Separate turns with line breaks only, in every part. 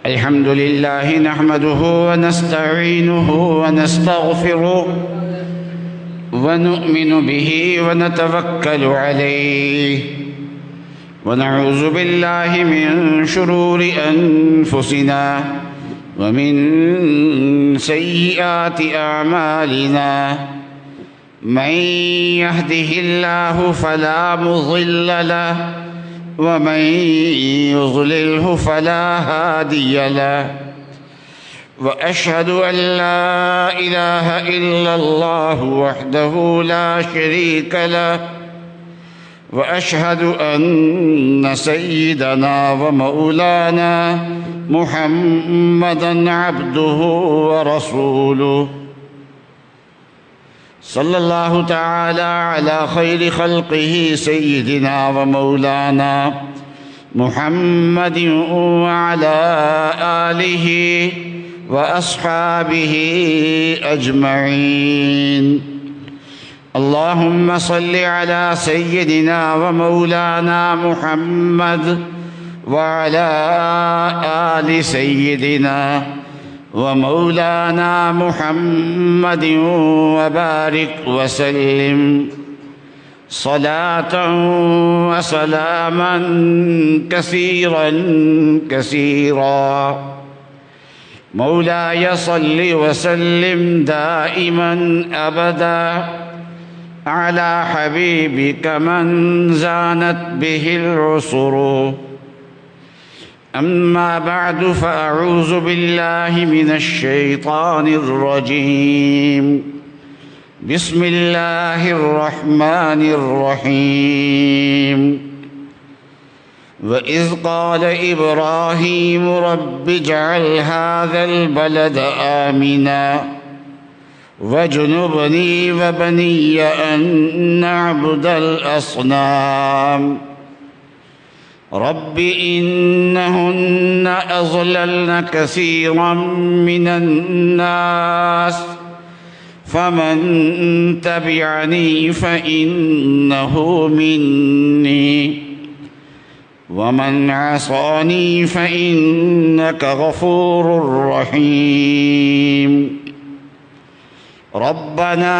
الحمد لله نحمده ونستعينه ونستغفره ونؤمن به ونتوكل عليه ونعوذ بالله من شرور أنفسنا ومن سيئات أعمالنا من يهده الله فلا مضل له ومن يضلله فلا هادي له وأشهد أن لا إله إلا الله وحده لا شريك له وأشهد أن سيدنا ومولانا محمدًا عبده ورسوله صلى الله تعالى على خير خلقه سيدنا ومولانا محمد وعلى آله وأصحابه أجمعين. اللهم صل على سيدنا ومولانا محمد وعلى آل سيدنا ومولانا محمد وبارك وسلم صلاة وسلاما كثيرا كثيرا. مولاي صل وسلم دائما أبدا على حبيبك من زانت به العصر. أما بعد فأعوذ بالله من الشيطان الرجيم. بسم الله الرحمن الرحيم. وإذ قال إبراهيم رب اجعل هذا البلد آمنا واجنبني وبني أن نعبد الأصنام. رب إنهن أضللن كثيرا من الناس فمن تبعني فإنه مني ومن عصاني فإنك غفور رحيم. ربنا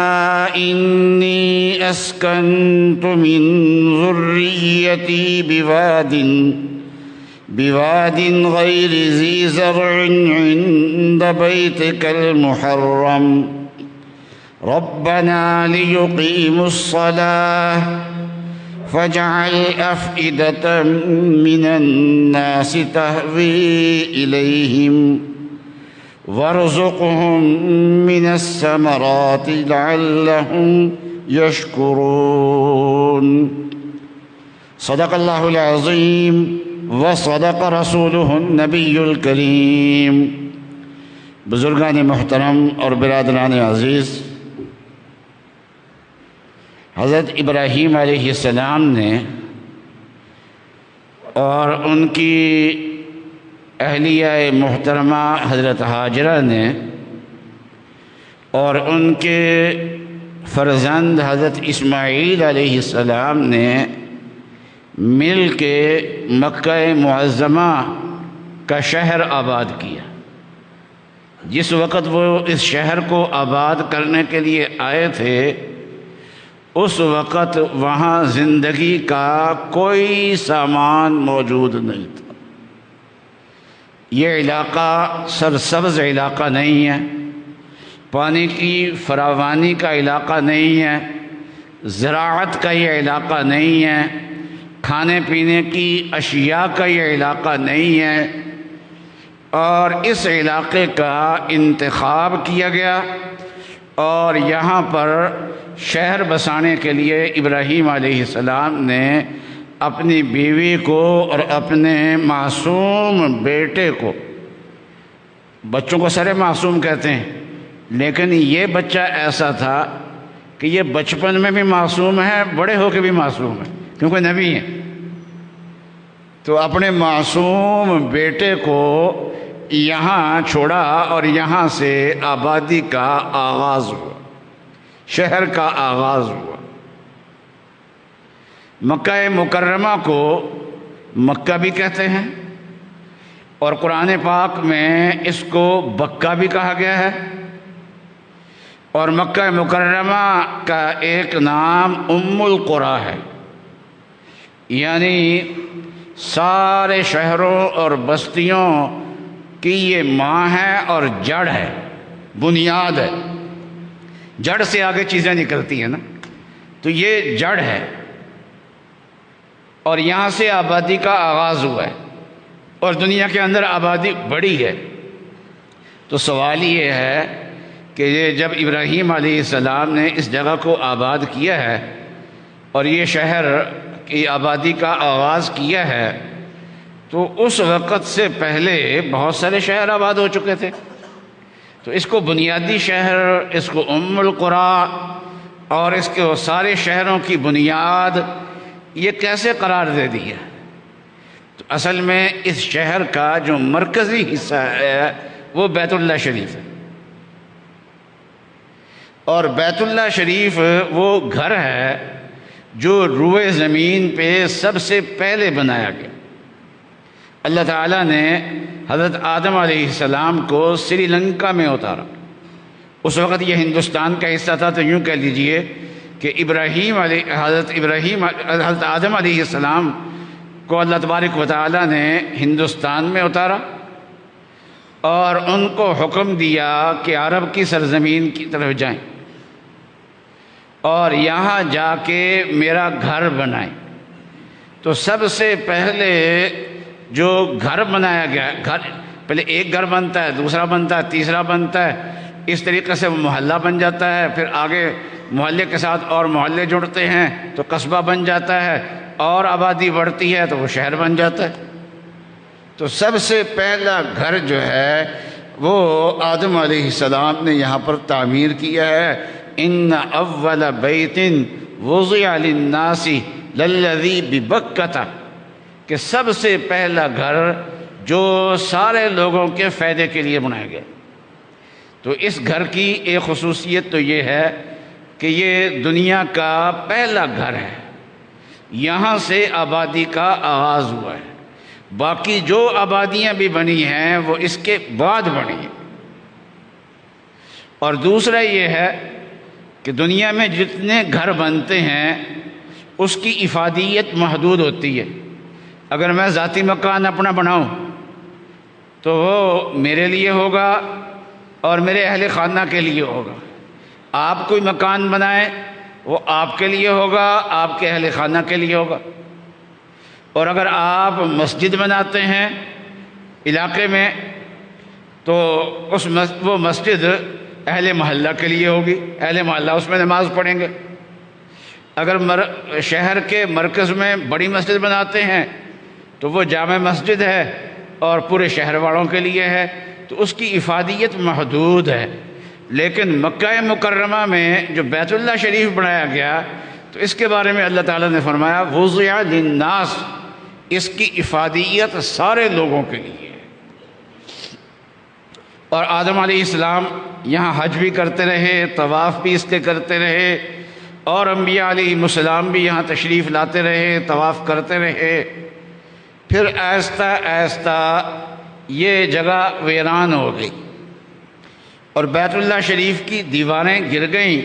إني أسكنت من ذريتي بواد غير ذي زرع عند بيتك المحرم ربنا ليقيموا الصلاة فاجعل أفئدة من الناس تهوي إليهم وارزقهم من الثمرات لعلهم يشكرون. صدق الله العظيم وصدق رسوله النبي الكريم. بزرگان محترم اور برادران عزیز، حضرت ابراہیم علیہ السلام نے اور ان کی اہلیہ محترمہ حضرت ہاجرہ نے اور ان کے فرزند حضرت اسماعیل علیہ السلام نے مل کے مکہ معظمہ کا شہر آباد کیا. جس وقت وہ اس شہر کو آباد کرنے کے لیے آئے تھے اس وقت وہاں زندگی کا کوئی سامان موجود نہیں تھا. یہ علاقہ سرسبز علاقہ نہیں ہے، پانی کی فراوانی کا علاقہ نہیں ہے، زراعت کا یہ علاقہ نہیں ہے، کھانے پینے کی اشیاء کا یہ علاقہ نہیں ہے. اور اس علاقے کا انتخاب کیا گیا اور یہاں پر شہر بسانے کے لیے ابراہیم علیہ السلام نے اپنی بیوی کو اور اپنے معصوم بیٹے کو، بچوں کو سر معصوم کہتے ہیں لیکن یہ بچہ ایسا تھا کہ یہ بچپن میں بھی معصوم ہے، بڑے ہو کے بھی معصوم ہے کیونکہ نبی ہیں. تو اپنے معصوم بیٹے کو یہاں چھوڑا اور یہاں سے آبادی کا آغاز ہوا، شہر کا آغاز ہوا. مکہ مکرمہ کو مکہ بھی کہتے ہیں اور قرآن پاک میں اس کو بکہ بھی کہا گیا ہے، اور مکہ مکرمہ کا ایک نام ام القریٰ ہے، یعنی سارے شہروں اور بستیوں کی یہ ماں ہے اور جڑ ہے، بنیاد ہے۔ جڑ سے آگے چیزیں نکلتی ہیں نا، تو یہ جڑ ہے، اور یہاں سے آبادی کا آغاز ہوا ہے، اور دنیا کے اندر آبادی بڑی ہے۔ تو سوال یہ ہے کہ یہ جب ابراہیم علیہ السلام نے اس جگہ کو آباد کیا ہے اور یہ شہر کی آبادی کا آغاز کیا ہے، تو اس وقت سے پہلے بہت سارے شہر آباد ہو چکے تھے، تو اس کو بنیادی شہر، اس کو ام القریٰ اور اس کے سارے شہروں کی بنیاد یہ کیسے قرار دے دیا؟ تو اصل میں اس شہر کا جو مرکزی حصہ ہے وہ بیت اللہ شریف ہے، اور بیت اللہ شریف وہ گھر ہے جو روئے زمین پہ سب سے پہلے بنایا گیا۔ اللہ تعالیٰ نے حضرت آدم علیہ السلام کو سری لنکا میں اتارا، اس وقت یہ ہندوستان کا حصہ تھا، تو یوں کہہ لیجئے کہ حضرت آدم علیہ السلام کو اللہ تبارک و تعالیٰ نے ہندوستان میں اتارا، اور ان کو حکم دیا کہ عرب کی سرزمین کی طرف جائیں اور یہاں جا کے میرا گھر بنائیں۔ تو سب سے پہلے جو گھر بنایا گیا، پہلے ایک گھر بنتا ہے، دوسرا بنتا ہے، تیسرا بنتا ہے، اس طریقے سے وہ محلہ بن جاتا ہے، پھر آگے محلے کے ساتھ اور محلے جڑتے ہیں تو قصبہ بن جاتا ہے، اور آبادی بڑھتی ہے تو وہ شہر بن جاتا ہے۔ تو سب سے پہلا گھر جو ہے وہ آدم علیہ السلام نے یہاں پر تعمیر کیا ہے۔ ان اول بیت وضع للناس للذی ببکۃ، کہ سب سے پہلا گھر جو سارے لوگوں کے فائدے کے لیے بنایا گیا۔ تو اس گھر کی ایک خصوصیت تو یہ ہے کہ یہ دنیا کا پہلا گھر ہے، یہاں سے آبادی کا آغاز ہوا ہے، باقی جو آبادیاں بھی بنی ہیں وہ اس کے بعد بنی ہیں۔ اور دوسرا یہ ہے کہ دنیا میں جتنے گھر بنتے ہیں اس کی افادیت محدود ہوتی ہے۔ اگر میں ذاتی مکان اپنا بناؤں تو وہ میرے لیے ہوگا اور میرے اہل خانہ کے لیے ہوگا، آپ کوئی مکان بنائیں وہ آپ کے لیے ہوگا، آپ کے اہل خانہ کے لیے ہوگا۔ اور اگر آپ مسجد بناتے ہیں علاقے میں تو وہ مسجد اہل محلہ کے لیے ہوگی، اہل محلہ اس میں نماز پڑھیں گے۔ اگر شہر کے مرکز میں بڑی مسجد بناتے ہیں تو وہ جامع مسجد ہے اور پورے شہر والوں کے لیے ہے، تو اس کی افادیت محدود ہے۔ لیکن مکہ مکرمہ میں جو بیت اللہ شریف بنایا گیا تو اس کے بارے میں اللہ تعالیٰ نے فرمایا وضع للناس، اس کی افادیت سارے لوگوں کے لیے ہے۔ اور آدم علیہ السلام یہاں حج بھی کرتے رہے، طواف بھی اس کے کرتے رہے، اور انبیاء علیہ السلام بھی یہاں تشریف لاتے رہے، طواف کرتے رہے۔ پھر آہستہ آہستہ یہ جگہ ویران ہو گئی اور بیت اللہ شریف کی دیواریں گر گئیں،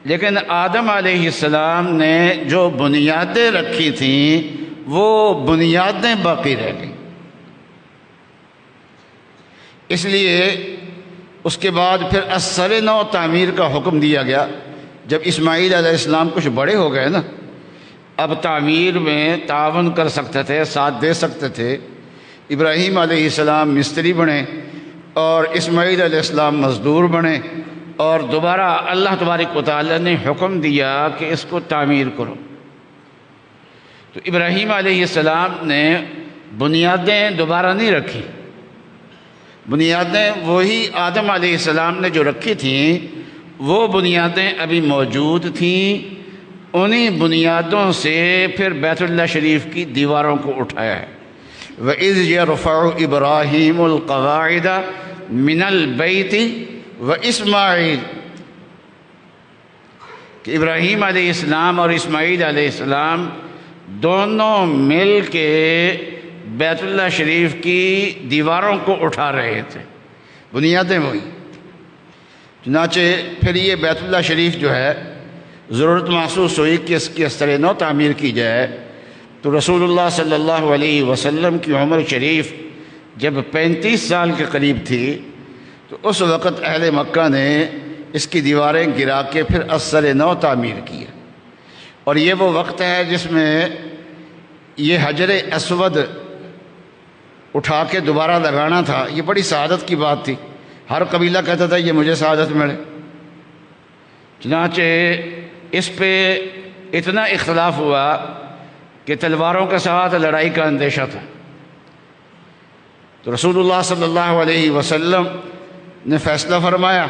لیکن آدم علیہ السلام نے جو بنیادیں رکھی تھیں وہ بنیادیں باقی رہ گئیں۔ اس لیے اس کے بعد پھر اثر نو تعمیر کا حکم دیا گیا۔ جب اسماعیل علیہ السلام کچھ بڑے ہو گئے نا، اب تعمیر میں تعاون کر سکتے تھے، ساتھ دے سکتے تھے، ابراہیم علیہ السلام مستری بنے اور اسماعیل علیہ السلام مزدور بنے، اور دوبارہ اللہ تبارک و تعالیٰ نے حکم دیا کہ اس کو تعمیر کرو۔ تو ابراہیم علیہ السلام نے بنیادیں دوبارہ نہیں رکھی، بنیادیں وہی آدم علیہ السلام نے جو رکھی تھیں وہ بنیادیں ابھی موجود تھیں، انہی بنیادوں سے پھر بیت اللہ شریف کی دیواروں کو اٹھایا ہے۔ وَإِذْ يَرْفَعُ إِبْرَاهِيمُ الْقَوَاعِدَ مِنَ الْبَيْتِ وَإِسْمَاعِيلُ، کہ ابراہیم علیہ السلام اور اسماعیل علیہ السلام دونوں مل کے بیت اللہ شریف کی دیواروں کو اٹھا رہے تھے، بنیادیں وہی۔ چنانچہ پھر یہ بیت اللہ شریف جو ہے ضرورت محسوس ہوئی کہ اس کی استر نو تعمیر کی جائے، تو رسول اللہ صلی اللہ علیہ وسلم کی عمر شریف جب 35 سال کے قریب تھی تو اس وقت اہل مکہ نے اس کی دیواریں گرا کے پھر استر نو تعمیر کیا، اور یہ وہ وقت ہے جس میں یہ حجر اسود اٹھا کے دوبارہ لگانا تھا، یہ بڑی سعادت کی بات تھی، ہر قبیلہ کہتا تھا یہ مجھے سعادت ملے۔ چنانچہ اس پہ اتنا اختلاف ہوا کہ تلواروں کے ساتھ لڑائی کا اندیشہ تھا، تو رسول اللہ صلی اللہ علیہ وسلم نے فیصلہ فرمایا،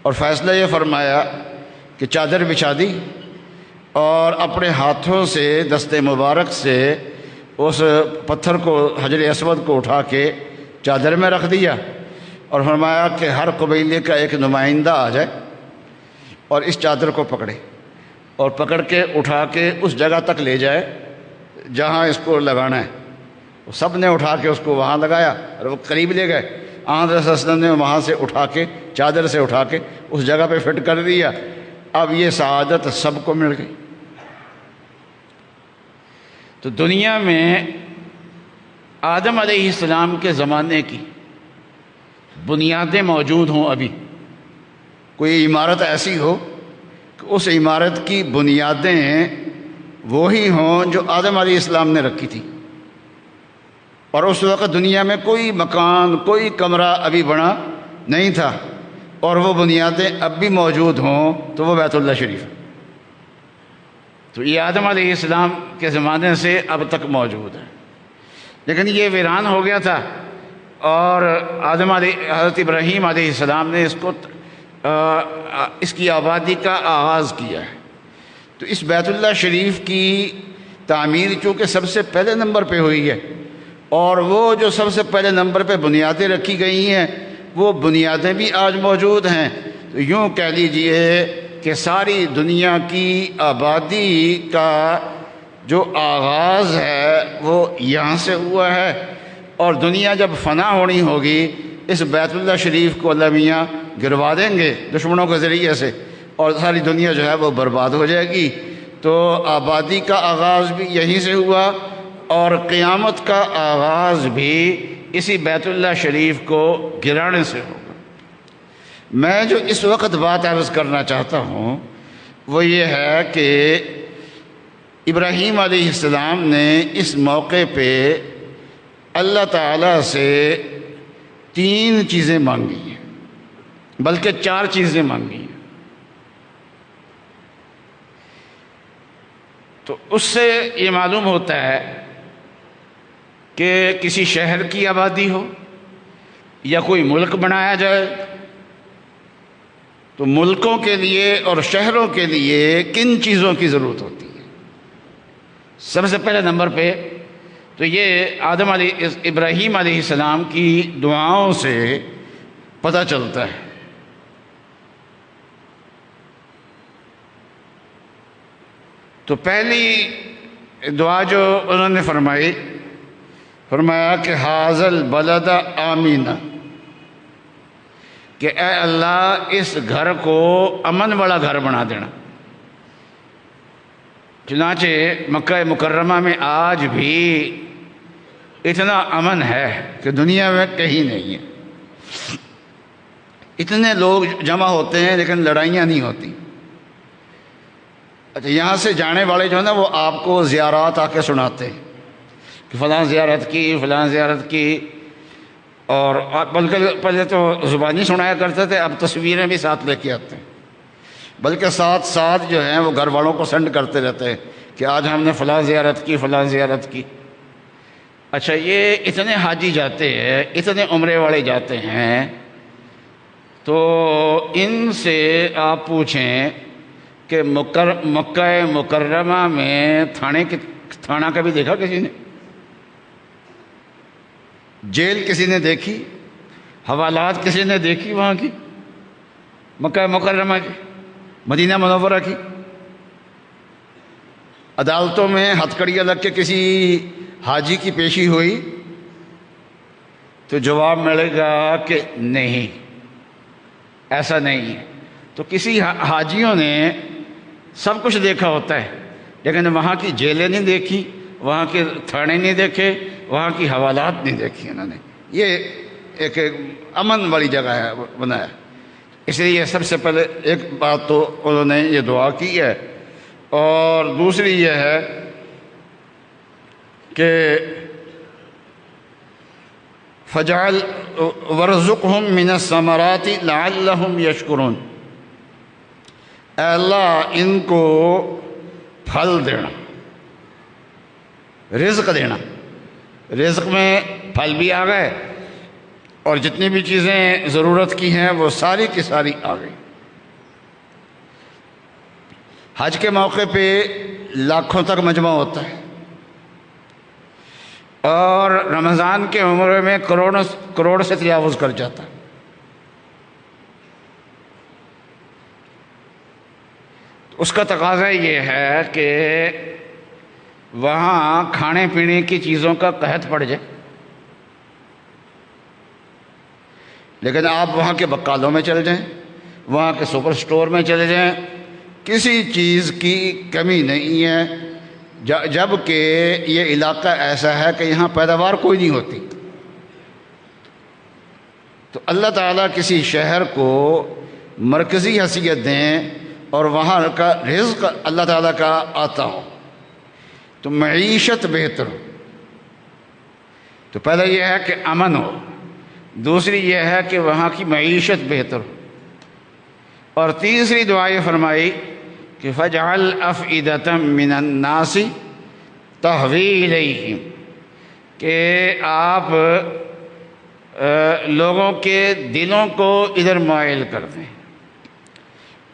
اور فیصلہ یہ فرمایا کہ چادر بچھا دی اور اپنے ہاتھوں سے دست مبارک سے اس پتھر کو حجر اسود کو اٹھا کے چادر میں رکھ دیا، اور فرمایا کہ ہر قبیلے کا ایک نمائندہ آ جائے اور اس چادر کو پکڑے اور پکڑ کے اٹھا کے اس جگہ تک لے جائے جہاں اس کو لگانا ہے۔ سب نے اٹھا کے اس کو وہاں لگایا اور وہ قریب لے گئے، آن رسول وسلم نے وہاں سے اٹھا کے چادر سے اٹھا کے اس جگہ پہ فٹ کر دیا۔ اب یہ سعادت سب کو مل گئی۔ تو دنیا میں آدم علیہ السلام کے زمانے کی بنیادیں موجود ہوں، ابھی کوئی عمارت ایسی ہو کہ اس عمارت کی بنیادیں وہی ہوں جو آدم علیہ السلام نے رکھی تھی، اور اس وقت دنیا میں کوئی مکان کوئی کمرہ ابھی بنا نہیں تھا، اور وہ بنیادیں اب بھی موجود ہوں تو وہ بیت اللہ شریف ہے۔ تو یہ آدم علیہ السلام کے زمانے سے اب تک موجود ہے، لیکن یہ ویران ہو گیا تھا، اور حضرت ابراہیم علیہ السلام نے اس کی آبادی کا آغاز کیا ہے۔ تو اس بیت اللہ شریف کی تعمیر چونکہ سب سے پہلے نمبر پہ ہوئی ہے، اور وہ جو سب سے پہلے نمبر پہ بنیادیں رکھی گئی ہیں وہ بنیادیں بھی آج موجود ہیں۔ تو یوں کہہ لیجئے کہ ساری دنیا کی آبادی کا جو آغاز ہے وہ یہاں سے ہوا ہے، اور دنیا جب فنا ہونی ہوگی اس بیت اللہ شریف کو اللہ میاں گروا دیں گے دشمنوں کے ذریعے سے، اور ساری دنیا جو ہے وہ برباد ہو جائے گی۔ تو آبادی کا آغاز بھی یہیں سے ہوا، اور قیامت کا آغاز بھی اسی بیت اللہ شریف کو گرانے سے ہوگا۔ میں جو اس وقت بات عرض کرنا چاہتا ہوں وہ یہ ہے کہ ابراہیم علیہ السلام نے اس موقع پہ اللہ تعالیٰ سے 3 چیزیں مانگی ہیں، بلکہ 4 چیزیں مانگی ہیں۔ تو اس سے یہ معلوم ہوتا ہے کہ کسی شہر کی آبادی ہو یا کوئی ملک بنایا جائے تو ملکوں کے لیے اور شہروں کے لیے کن چیزوں کی ضرورت ہوتی ہے۔ سب سے پہلے نمبر پہ تو یہ ابراہیم علیہ السلام کی دعاؤں سے پتہ چلتا ہے۔ تو پہلی دعا جو انہوں نے فرمایا کہ حاذل بلد آمینہ، کہ اے اللہ اس گھر کو امن والا گھر بنا دینا۔ چنانچہ مکہ مکرمہ میں آج بھی اتنا امن ہے کہ دنیا میں کہیں نہیں ہے۔ اتنے لوگ جمع ہوتے ہیں لیکن لڑائیاں نہیں ہوتی۔ اچھا، یہاں سے جانے والے جو ہے نا وہ آپ کو زیارات آ کے سناتے ہیں کہ فلاں زیارت کی فلاں زیارت کی، اور بلکہ پہلے تو زبانی سنایا کرتے تھے، اب تصویریں بھی ساتھ لے کے آتے ہیں، بلکہ ساتھ ساتھ جو ہیں وہ گھر والوں کو سینڈ کرتے رہتے ہیں کہ آج ہم نے فلاں زیارت کی فلاں زیارت کی۔ اچھا، یہ اتنے حاجی جاتے ہیں، اتنے عمرے والے جاتے ہیں، تو ان سے آپ پوچھیں کہ مکہ مکرمہ میں تھانہ کبھی دیکھا کسی نے؟ جیل کسی نے دیکھی؟ حوالات کسی نے دیکھی وہاں کی؟ مکہ مکرمہ کی، مدینہ منورہ کی عدالتوں میں ہتھ کڑیاں لگ کے کسی
حاجی کی پیشی ہوئی تو جواب ملے گا کہ نہیں، ایسا نہیں ہے۔ تو کسی حاجیوں نے سب کچھ دیکھا ہوتا ہے لیکن وہاں کی جیلیں نہیں دیکھی، وہاں کے تھانے نہیں دیکھے، وہاں کی حوالات نہیں دیکھی انہوں نے۔ یہ ایک امن والی جگہ ہے بنایا، اس لیے سب سے پہلے ایک بات تو انہوں نے یہ دعا کی ہے، اور دوسری یہ ہے کہ فجعل ورزقہم من الثمرات لعلہم یشکرون، اے اللہ ان کو پھل دینا، رزق دینا۔ رزق میں پھل بھی آ گئے اور جتنی بھی چیزیں ضرورت کی ہیں وہ ساری کی ساری آ گئی۔ حج کے موقع پہ لاکھوں تک مجمع ہوتا ہے اور رمضان کے عمرے میں کروڑ سے تجاوز کر جاتا ہے۔ اس کا تقاضا یہ ہے کہ وہاں کھانے پینے کی چیزوں کا قحط پڑ جائے، لیکن آپ وہاں کے بقالوں میں چل جائیں، وہاں کے سپر سٹور میں چلے جائیں، کسی چیز کی کمی نہیں ہے، جب کہ یہ علاقہ ایسا ہے کہ یہاں پیداوار کوئی نہیں ہوتی۔ تو اللہ تعالیٰ کسی شہر کو مرکزی حیثیت دیں اور وہاں کا رزق اللہ تعالیٰ کا آتا ہو تو معیشت بہتر ہو۔ تو پہلے یہ ہے کہ امن ہو، دوسری یہ ہے کہ وہاں کی معیشت بہتر ہو، اور تیسری دعا یہ فرمائی کہ فَاجْعَلْ أَفْئِدَةً مِّنَ النَّاسِ تَهْوِي إِلَيْهِمْ، کہ آپ لوگوں کے دلوں کو ادھر مائل کر دیں۔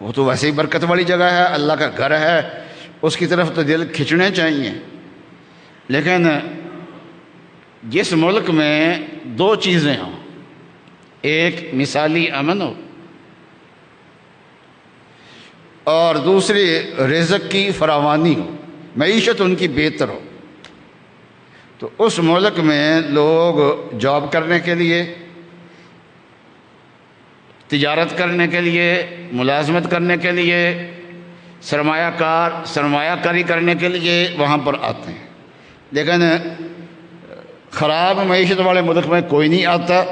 وہ تو ویسے ہی برکت والی جگہ ہے، اللہ کا گھر ہے، اس کی طرف تو دل کھنچنے چاہیے، لیکن جس ملک میں دو چیزیں ہوں، ایک مثالی امن ہو اور دوسری رزق کی فراوانی ہو، معیشت ان کی بہتر ہو، تو اس ملک میں لوگ جاب کرنے کے لیے، تجارت کرنے کے لیے، ملازمت کرنے کے لیے، سرمایہ کاری کرنے کے لیے وہاں پر آتے ہیں، لیکن خراب معیشت والے ملک میں کوئی نہیں آتا۔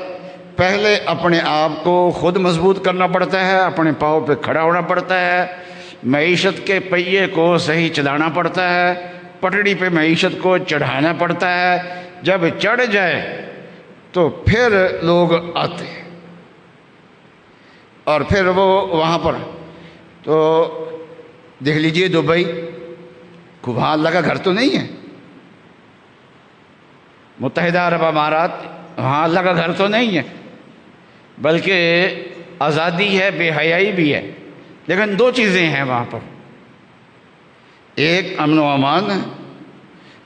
پہلے اپنے آپ کو خود مضبوط کرنا پڑتا ہے، اپنے پاؤں پہ کھڑا ہونا پڑتا ہے، معیشت کے پہیے کو صحیح چلانا پڑتا ہے، پٹڑی پہ معیشت کو چڑھانا پڑتا ہے، جب چڑھ جائے تو پھر لوگ آتے ہیں، اور پھر وہ وہاں پر تو دیکھ لیجئے دبئی، وہاں اللہ کا گھر تو نہیں ہے، متحدہ عرب امارات، وہاں اللہ کا گھر تو نہیں ہے، بلکہ آزادی ہے، بے حیائی بھی ہے، لیکن دو چیزیں ہیں وہاں پر، ایک امن و امان ہے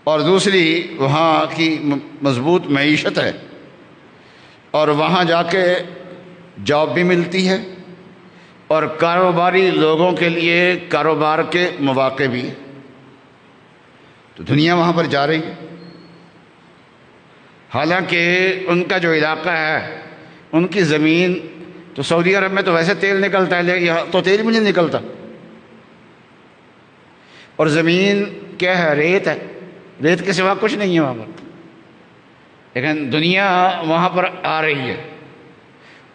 اور دوسری وہاں کی مضبوط معیشت ہے، اور وہاں جا کے جاب بھی ملتی ہے اور کاروباری لوگوں کے لیے کاروبار کے مواقع بھی ہیں۔ تو دنیا وہاں پر جا رہی ہے، حالانکہ ان کا جو علاقہ ہے، ان کی زمین تو سعودی عرب میں تو ویسے تیل نکلتا ہے، لیکن یہاں تو تیل بھی نہیں نکلتا، اور زمین کیا ہے؟ ریت ہے، ریت کے سوا کچھ نہیں ہے وہاں پر، لیکن دنیا وہاں پر آ رہی ہے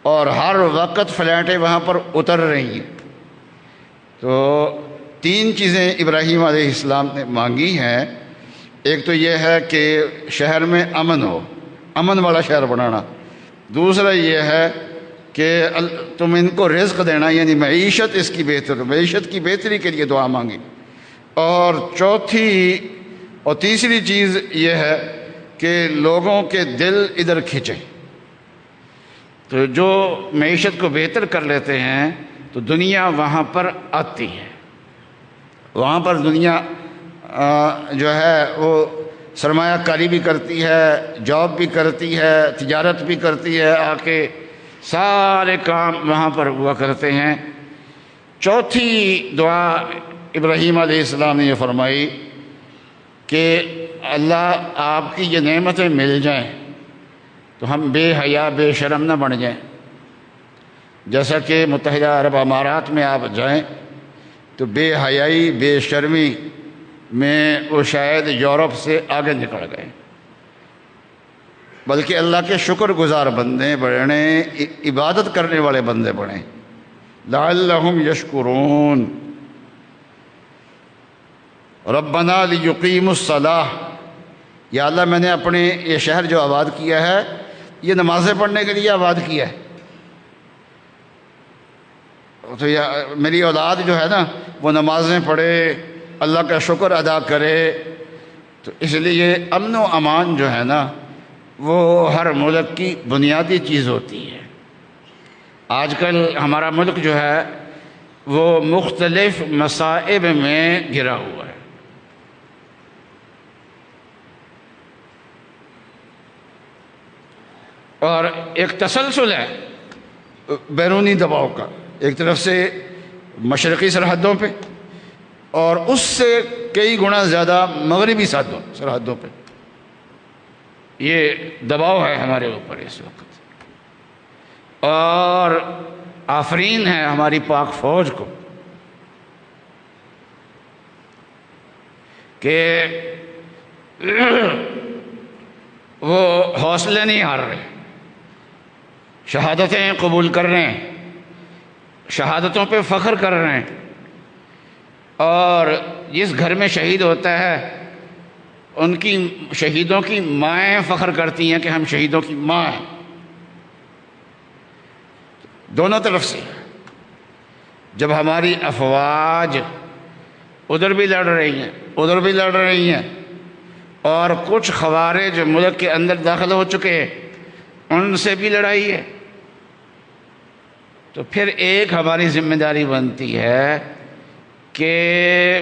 اور ہر وقت فلائٹیں وہاں پر اتر رہی ہیں۔ تو تین چیزیں ابراہیم علیہ السلام نے مانگی ہیں، ایک تو یہ ہے کہ شہر میں امن ہو، امن والا شہر بنانا، دوسرا یہ ہے کہ تم ان کو رزق دینا، یعنی معیشت اس کی بہتر، معیشت کی بہتری کے لیے دعا مانگی، اور چوتھی اور تیسری چیز یہ ہے کہ لوگوں کے دل ادھر کھنچیں۔ تو جو معیشت کو بہتر کر لیتے ہیں تو دنیا وہاں پر آتی ہے، وہاں پر دنیا جو ہے وہ سرمایہ کاری بھی کرتی ہے، جاب بھی کرتی ہے، تجارت بھی کرتی ہے، آ کے سارے کام وہاں پر ہوا کرتے ہیں۔ چوتھی دعا ابراہیم علیہ السلام نے یہ فرمائی کہ اللہ آپ کی یہ نعمتیں مل جائیں تو ہم بے حیا بے شرم نہ بن جائیں. جیسا کہ متحدہ عرب امارات میں آپ جائیں تو بے حیائی بے شرمی میں وہ شاید یورپ سے آگے نکل گئے، بلکہ اللہ کے شکر گزار بندے بڑھیں، عبادت کرنے والے بندے بڑھیں. لعلہم یشکرون. ربنا لیقیموا الصلاۃ. یا اللہ میں نے اپنے یہ شہر جو آباد کیا ہے یہ نمازیں پڑھنے کے لیے آباد کیا ہے، تو میری اولاد جو ہے نا وہ نمازیں پڑھے، اللہ کا شکر ادا کرے. تو اس لیے امن و امان جو ہے نا وہ ہر ملک کی بنیادی چیز ہوتی ہے. آج کل ہمارا ملک جو ہے وہ مختلف مصائب میں گھرا ہوا ہے. اور ایک تسلسل ہے بیرونی دباؤ کا، ایک طرف سے مشرقی سرحدوں پہ اور اس سے کئی گنا زیادہ مغربی سرحدوں پہ یہ دباؤ ہے ہمارے اوپر اس وقت. اور آفرین ہے ہماری پاک فوج کو کہ وہ حوصلے نہیں ہار رہے، شہادتیں قبول کر رہے ہیں، شہادتوں پہ فخر کر رہے ہیں. اور جس گھر میں شہید ہوتا ہے ان کی شہیدوں کی مائیں فخر کرتی ہیں کہ ہم شہیدوں کی ماں ہیں. دونوں طرف سے جب ہماری افواج ادھر بھی لڑ رہی ہیں ادھر بھی لڑ رہی ہیں اور کچھ خوارج ملک کے اندر داخل ہو چکے ہیں ان سے بھی لڑائی ہے، تو پھر ایک ہماری ذمہ داری بنتی ہے کہ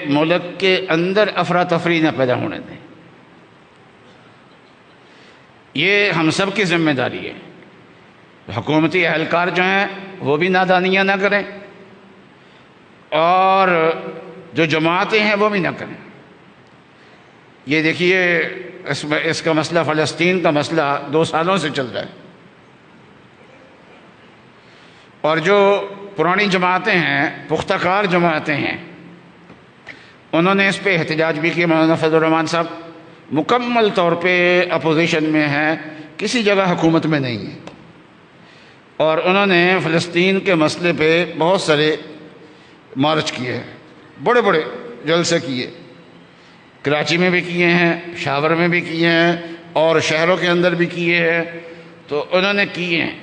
ملک کے اندر افراتفری نہ پیدا ہونے دیں. یہ ہم سب کی ذمہ داری ہے. حکومتی اہلکار جو ہیں وہ بھی نادانیاں نہ کریں اور جو جماعتیں ہیں وہ بھی نہ کریں. یہ دیکھیے اس کا مسئلہ فلسطین کا مسئلہ 2 سالوں سے چل رہا ہے، اور جو پرانی جماعتیں ہیں پختہ کار جماعتیں ہیں انہوں نے اس پہ احتجاج بھی کیا. مولانا فضل الرحمان صاحب مکمل طور پہ اپوزیشن میں ہیں، کسی جگہ حکومت میں نہیں ہیں، اور انہوں نے فلسطین کے مسئلے پہ بہت سارے مارچ کیے ہیں، بڑے بڑے جلسے کیے، کراچی میں بھی کیے ہیں، شاور میں بھی کیے ہیں اور شہروں کے اندر بھی کیے ہیں. تو انہوں نے کیے ہیں،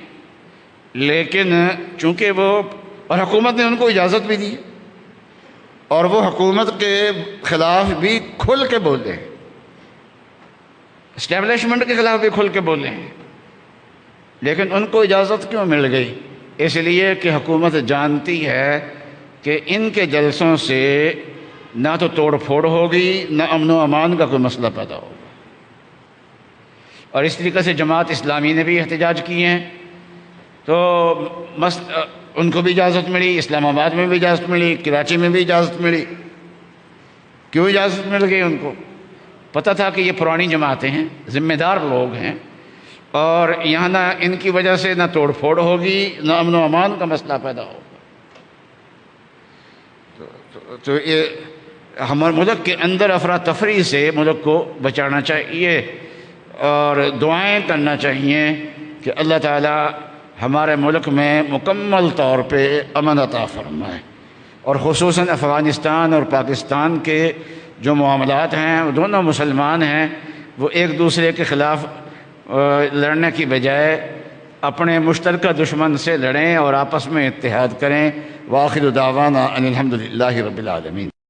لیکن چونکہ وہ اور حکومت نے ان کو اجازت بھی دی اور وہ حکومت کے خلاف بھی کھل کے بولے ہیں، اسٹیبلشمنٹ کے خلاف بھی کھل کے بولے ہیں. لیکن ان کو اجازت کیوں مل گئی؟ اس لیے کہ حکومت جانتی ہے کہ ان کے جلسوں سے نہ تو توڑ پھوڑ ہوگی نہ امن و امان کا کوئی مسئلہ پیدا ہوگا. اور اس طریقے سے جماعت اسلامی نے بھی احتجاج کیے ہیں، تو ان کو بھی اجازت ملی، اسلام آباد میں بھی اجازت ملی، کراچی میں بھی اجازت ملی. کیوں اجازت مل گئی؟ ان کو پتہ تھا کہ یہ پرانی جماعتیں ہیں، ذمہ دار لوگ ہیں، اور یہاں نہ ان کی وجہ سے نہ توڑ پھوڑ ہوگی نہ امن و امان کا مسئلہ پیدا ہوگا. تو یہ ہمارے ملک کے اندر افراتفری سے ملک کو بچانا چاہیے اور دعائیں کرنا چاہیے کہ اللہ تعالی ہمارے ملک میں مکمل طور پہ امن عطا فرمائے. اور خصوصاً افغانستان اور پاکستان کے جو معاملات ہیں وہ دونوں مسلمان ہیں، وہ ایک دوسرے کے خلاف لڑنے کی بجائے اپنے مشترکہ دشمن سے لڑیں اور آپس میں اتحاد کریں. وآخر دعوانا ان الحمد للہ رب العالمین.